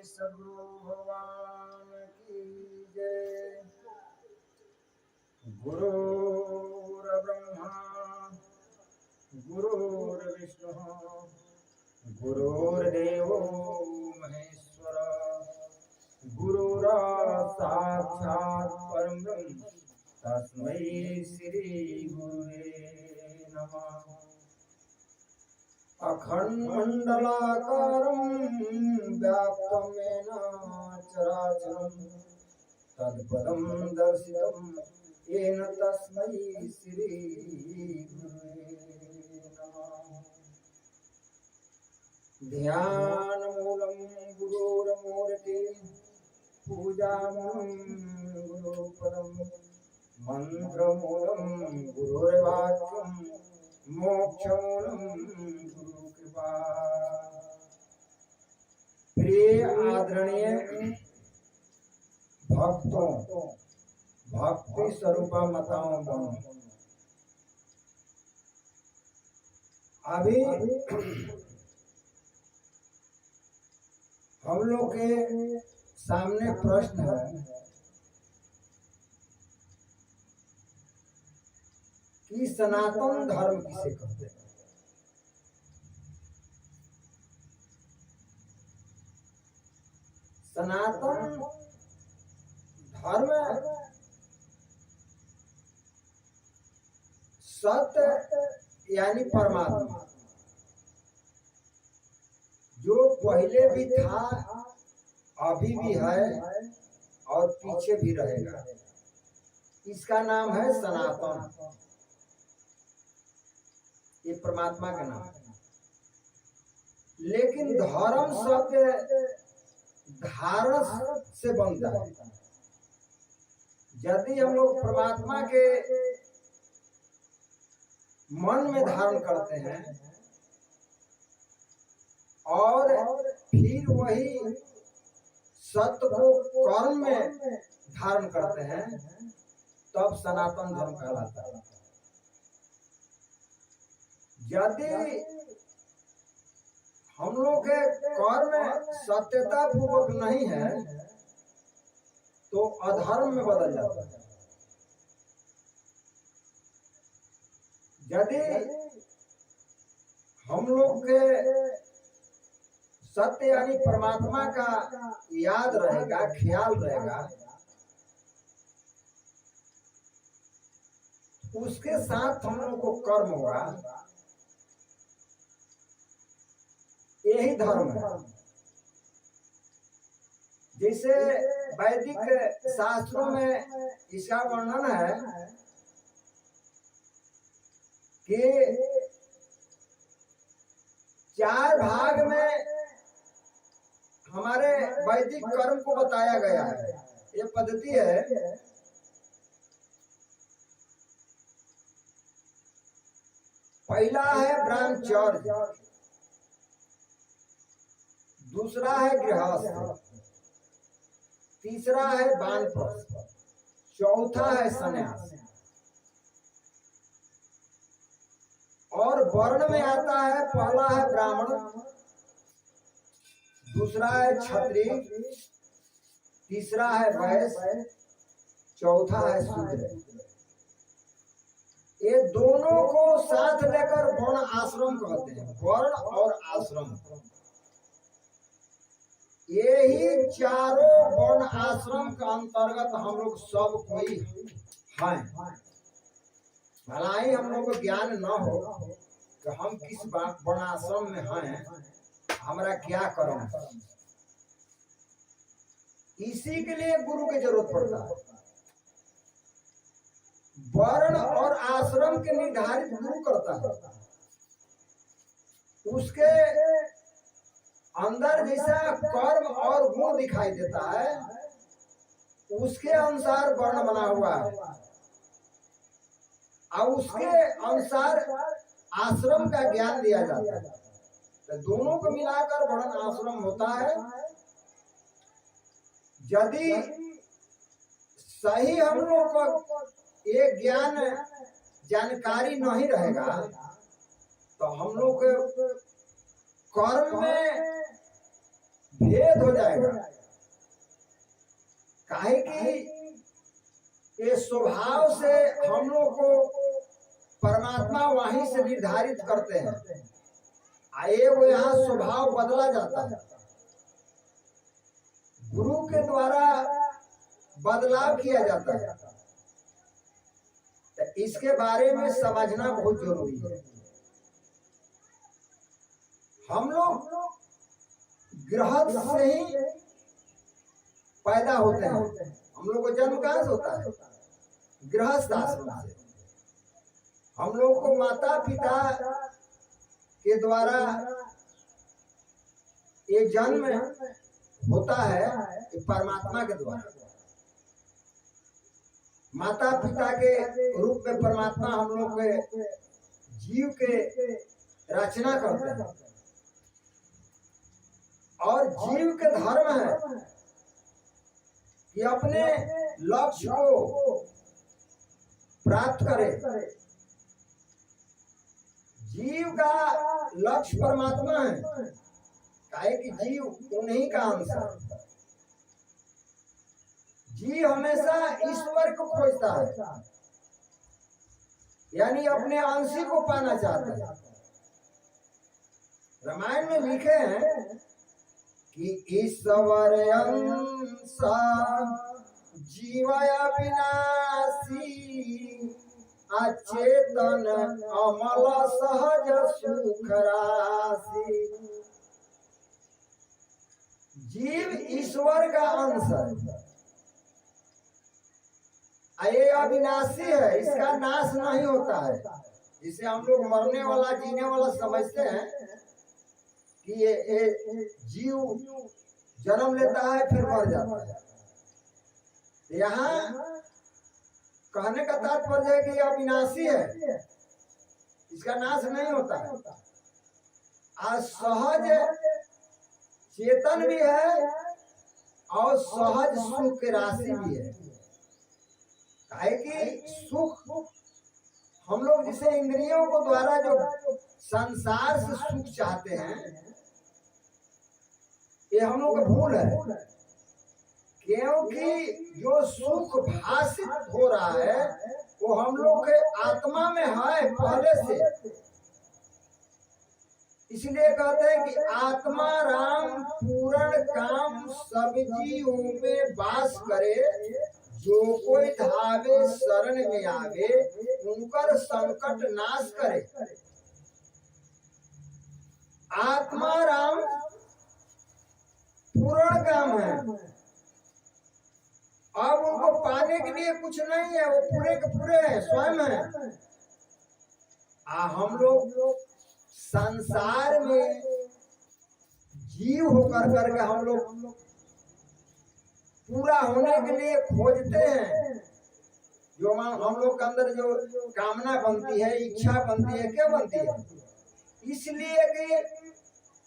सद्गुरु भगवान की जय। गुरुर्ब्रह्मा गुरुर्विष्णु गुरुर्देवो महेश्वर गुरुरासाक्षात् परं ब्रह्म तस्मै श्री गुरुवे नमः। अखण्डमण्डलाकारं व्याप्तं येन चराचरं तत्पदं दर्शितं येन तस्मै श्री गुरुवे नमः। ध्यानमूलं गुरोर्मूर्ति पूजामूलं गुरुपदं मंत्रमूलं गुरुर्वाक्यं मोक्षमूलं गुरुकृपा। प्रिय आदरणीय भक्तों, भक्ति स्वरूपा माताओं बहनों, अभी हम लोग के सामने प्रश्न है कि सनातन धर्म किसे कहते हैं। सनातन धर्म सत्य यानी परमात्मा, जो पहले भी था, अभी भी है और पीछे भी रहेगा, इसका नाम है सनातन। ये परमात्मा का नाम है। लेकिन धर्म शब्द धारस से बनता है। यदि हम लोग परमात्मा के मन में धारण करते हैं और फिर वही सत्य को कर्म में धारण करते हैं, तब सनातन धर्म कहलाता है। यदि हम लोग के कर्म सत्यता पूर्वक नहीं है तो अधर्म में बदल जाता है। यदि हम लोग के सत्य यानी परमात्मा का याद रहेगा, ख्याल रहेगा, उसके साथ हम लोग को कर्म होगा, यही धर्म है। जैसे वैदिक शास्त्रों में इसका वर्णन है कि 4 भाग में हमारे वैदिक कर्म को बताया गया है। ये पद्धति है। पहला है ब्रह्मचर्य, दूसरा है गृहस्थ, तीसरा है वानप्रस्थ, चौथा है संन्यास, और वर्ण में आता है पहला है ब्राह्मण, दूसरा है क्षत्रिय, तीसरा है वैश्य, चौथा है शूद्र। ये दोनों को साथ लेकर वर्ण आश्रम कहते हैं। वर्ण और आश्रम, यही चारों वर्ण आश्रम के अंतर्गत हम लोग सब कोई हैं। भला ही हम लोग को ज्ञान न हो कि हम किस वर्ण आश्रम में हैं, हमारा क्या कर्म है, इसी के लिए गुरु की जरूरत पड़ता है। वर्ण और आश्रम के निर्धारित गुरु करता है। उसके अंदर जैसा कर्म और गुण दिखाई देता है, उसके अनुसार वर्ण बना हुआ है और उसके अनुसार आश्रम का ज्ञान दिया जाता है। तो दोनों को मिलाकर वर्ण आश्रम होता है। यदि सही हम लोग को ये ज्ञान जानकारी नहीं रहेगा तो हम लोग कर्म में भेद हो जाएगा। काहे कि ये स्वभाव से हम लोग को परमात्मा वहीं से निर्धारित करते हैं, आए वो यहाँ स्वभाव बदला जाता है, गुरु के द्वारा बदलाव किया जाता है। तो इसके बारे में समझना बहुत जरूरी है। हम लोग गृहस्थ से ही पैदा होते हैं। हम लोग को जन्म कहाँ से होता है? गृहस्थ आश्रम से। हम लोग को माता पिता के द्वारा ये जन्म होता है परमात्मा के द्वारा। माता पिता के रूप में परमात्मा हम लोग के जीव के रचना करते हैं, और जीव के धर्म है कि अपने लक्ष्य को प्राप्त करे। जीव का लक्ष्य परमात्मा है, काहे कि जीव उन्हीं का अंश है। जीव हमेशा ईश्वर को खोजता है, यानी अपने अंश को पाना चाहता है। रामायण में लिखे हैं कि ईश्वर अंश जीवय विनाशी, अचेतन अमल सहज सुख राशि। जीव ईश्वर का अंश है, ये अविनाशी है, इसका नाश नहीं होता है। जिसे हम लोग मरने वाला जीने वाला समझते हैं कि ये जीव जन्म लेता है फिर मर जाता है। यहाँ कहने का तात्पर्य है कि यह अविनाशी है, इसका नाश नहीं होता है। आज सहज चेतन भी है और सहज सुख की राशि भी है। काहे कि सुख हम लोग जिसे इंद्रियों को द्वारा जो संसार से सुख चाहते हैं, ये हम लोग का भूल है। क्योंकि जो सुख भाषित हो रहा है वो हम लोग के आत्मा में है पहले से। इसलिए कहते हैं कि आत्मा राम पूर्ण काम सब जीवों में वास करे, जो कोई धावे शरण में आवे उनकर संकट नाश करे। आत्मा राम पूर्ण काम है। अब उनको पाने के लिए कुछ नहीं है, वो पूरे के पूरे हैं, स्वयं है। हम लोग संसार में जीव होकर करके हम लोग पूरा होने के लिए खोजते हैं। जो हम लोग के अंदर जो कामना बनती है, इच्छा बनती है, क्या बनती है? इसलिए कि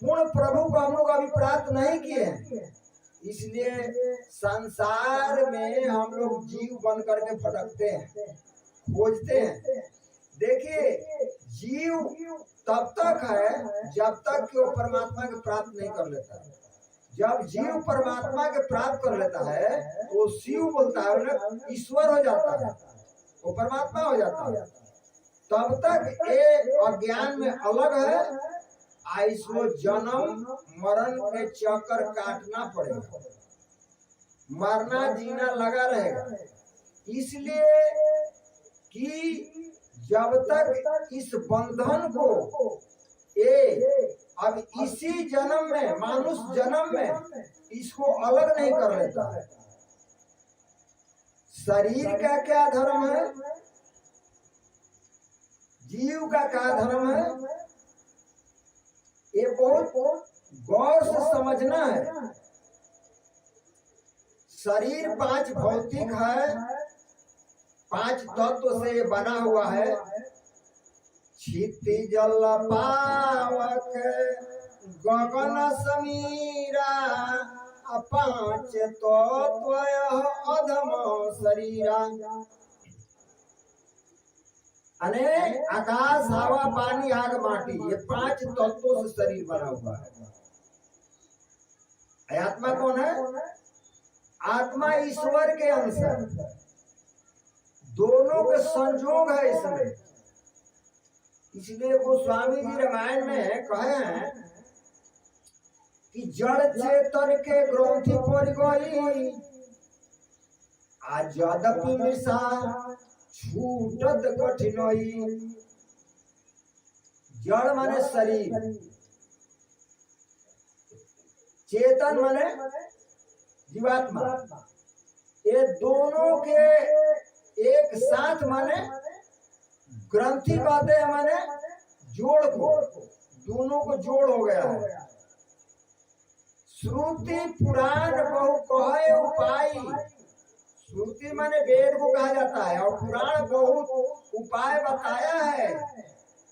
पूर्ण प्रभु को हम लोग अभी प्राप्त नहीं किए हैं। इसलिए संसार में हम लोग जीव बन करके भटकते हैं, खोजते हैं। देखिए, जीव तब तक है जब तक कि वो परमात्मा के प्राप्त नहीं कर लेता है। जब जीव परमात्मा के प्राप्त कर लेता है तो शिव बोलता है ना, ईश्वर हो जाता है, वो परमात्मा हो जाता है। तब तक ये अज्ञान में अलग है, इसको जन्म मरण के चक्कर काटना पड़ेगा, मरना जीना लगा रहेगा। इसलिए कि जब तक इस बंधन को अब इसी जन्म में, मानुष जन्म में इसको अलग नहीं कर लेता है। शरीर का क्या धर्म है, जीव का क्या धर्म है, ये बहुत गौर से समझना है। शरीर 5 भौतिक है, 5 तत्व से बना हुआ है। क्षिति जल पावक गगन समीरा, 5 तत्व अधम शरीरा। अने आकाश हवा पानी आग माटी, ये 5 तत्वों से शरीर बना हुआ है। आत्मा कौन है? आत्मा ईश्वर के अंश है, दोनों के संयोग है इसमें। इसलिए गोस्वामी जी रामायण में कहे हैं कि जड़ चेतन के ग्रंथि पर गई आज यद्यपि मिशा छूटत कठिनई। जड़ माने शरीर, चेतन माने जीवात्मा, ये दोनों के एक साथ माने ग्रंथि कहते हैं, माने जोड़ को, दोनों को जोड़ हो गया है। श्रुति पुराण बहु कहे उपाय, श्रुति माने वेद को कहा जाता है, और पुराण बहुत उपाय बताया है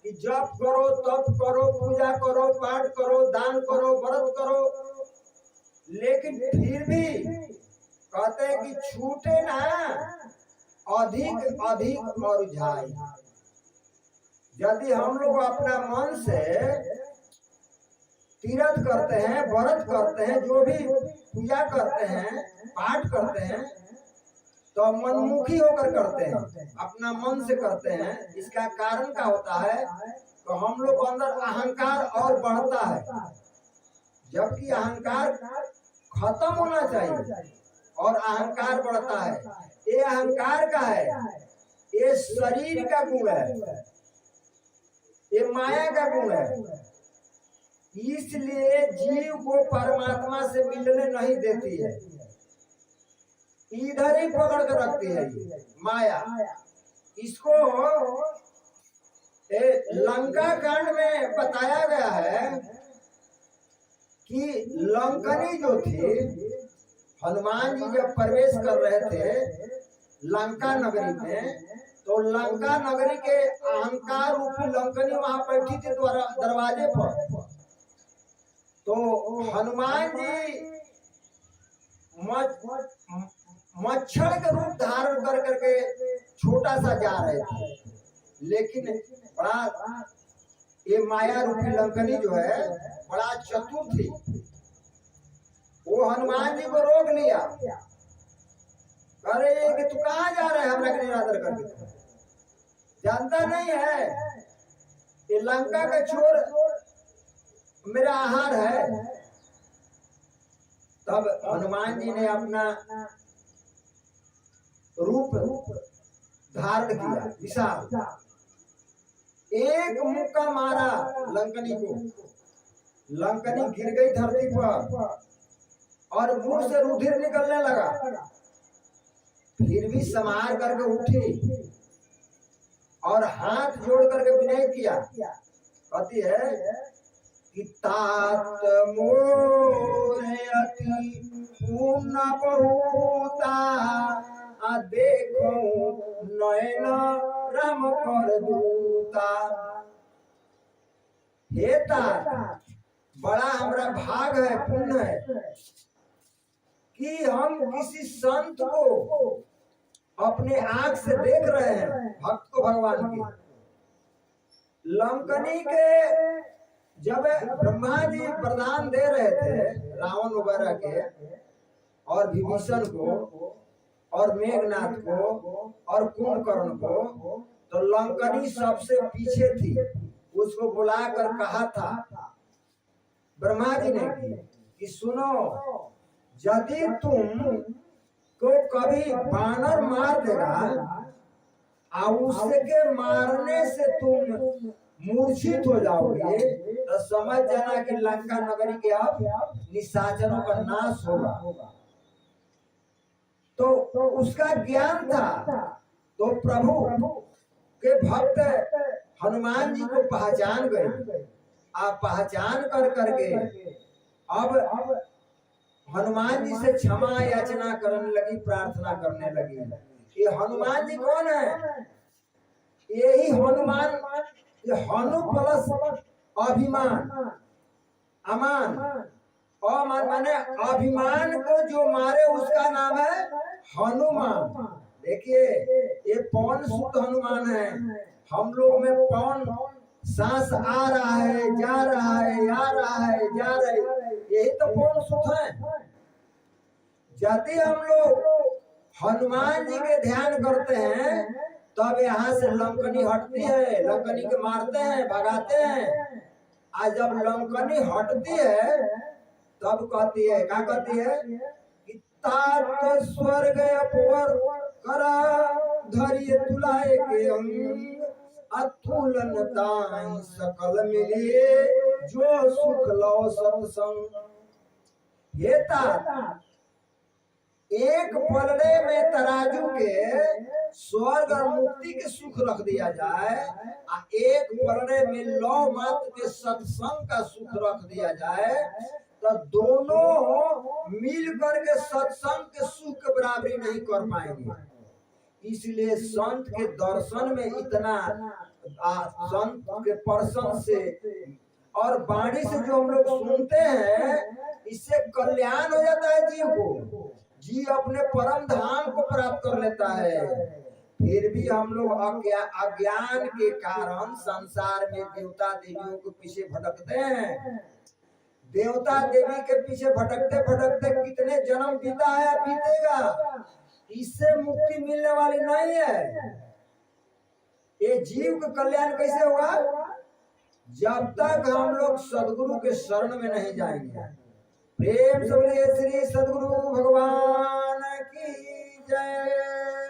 कि जप करो, तप करो, पूजा करो, पाठ करो, दान करो, व्रत करो, लेकिन फिर भी कहते हैं कि छूटे ना, अधिक अधिक और जाए। यदि हम लोग अपना मन से तीर्थ करते हैं, व्रत करते हैं, जो भी पूजा करते हैं, पाठ करते हैं, तो मनमुखी होकर करते हैं, अपना मन से करते हैं। इसका कारण क्या होता है? तो हम लोग को अंदर अहंकार और बढ़ता है, जबकि अहंकार खत्म होना चाहिए और अहंकार बढ़ता है। ये अहंकार का है, ये शरीर का गुण है, ये माया का गुण है। इसलिए जीव को परमात्मा से मिलने नहीं देती है, इधर ही पकड़ कर रखती है ये माया। इसको लंका कांड में बताया गया है कि लंकनी जो थी, हनुमान जी जब प्रवेश कर रहे थे लंका नगरी में, तो लंका नगरी के अहंकार रूपी लंकनी वहां बैठी थी दरवाजे पर। तो हनुमान जी मच्छर के रूप धारण कर करके छोटा सा जा रहे थे, लेकिन बड़ा ये माया रूपी लंकनी जो है बड़ा चतुर थी। वो हनुमान जी को रोक लिया, अरे कि तू कहाँ जा रहे हैं हमरा के निरादर करके? जानता नहीं है ये लंका का चोर मेरा आहार है। तब हनुमान जी ने अपना रूप धारण किया विशाल, एक मुक्का मारा लंकनी को, लंकनी गिर गई धरती पर और मुंह से रुधिर निकलने लगा। फिर भी संहार करके उठी और हाथ जोड़ करके विनय किया, कहती है कि तात मोरे अति पूर्ण बहुता देखो नयन राम कर दूता। हे तात, बड़ा हमरा भाग है, पुण्य है कि हम किसी संत को अपने आंख से देख रहे हैं, भक्त को भगवान के। लंकनी के जब ब्रह्मा जी वरदान दे रहे थे रावण वगैरह के और विभीषण को और मेघनाथ को और कुंभकर्ण को, तो लंकनी सबसे पीछे थी। उसको बुलाकर कहा था ब्रह्मा जी ने कि सुनो, यदि तुम को कभी बानर मार देगा और उसके मारने से तुम मूर्छित हो जाओगे, तो समझ जाना कि लंका नगरी के अब निशाचरों का नाश होगा। तो उसका ज्ञान था। तो प्रभु के भक्त हनुमान जी को पहचान गए। आप पहचान कर करके अब हनुमान जी से क्षमा याचना करने लगी, प्रार्थना करने लगी। ये हनुमान जी कौन है? यही हनुमान, ये हनु प्लस अभिमान, अमान, अमान माने अभिमान को जो मारे उसका नाम है हनुमान। देखिए ये पवन सुत हनुमान है, हम लोग में पवन सांस आ रहा है, जा रहा है, आ रहा है, जा रहा है, यही तो पूर्ण सुख है। यदि हम लोग हनुमान जी के ध्यान करते हैं तब यहाँ से लंकनी हटती है, लंकनी के मारते हैं, भगाते हैं। आज जब लंकनी हटती है तब कहती है, क्या कहती है कि तात स्वर्ग अपवर करा धरिय तुलाए के अंग अतुलन ताई सकल मिलिए जो सुख लो सत्संग। ये तात एक पलड़े में तराजू के स्वर्ग और मुक्ति के सुख रख दिया जाए और एक पलड़े में लौ मात्र के सत्संग का सुख रख दिया जाए तो दोनों मिल करके सत्संग के सुख के बराबरी नहीं कर पाएंगे। इसलिए संत के दर्शन में इतना संत के पर्सन से और वाणी से जो हम लोग सुनते हैं इससे कल्याण हो जाता है जीव को। जीव अपने परम धाम को प्राप्त कर लेता है। फिर भी हम लोग अज्ञान के कारण संसार में देवता देवियों के पीछे भटकते हैं। देवता देवी के पीछे भटकते भटकते कितने जन्म बीता है, बीतेगा, इससे मुक्ति मिलने वाली नहीं है। ये जीव का कल्याण कैसे होगा? जब तक हम लोग सदगुरु के शरण में नहीं जाएंगे। प्रेम से बोलिए श्री सदगुरु भगवान की जय।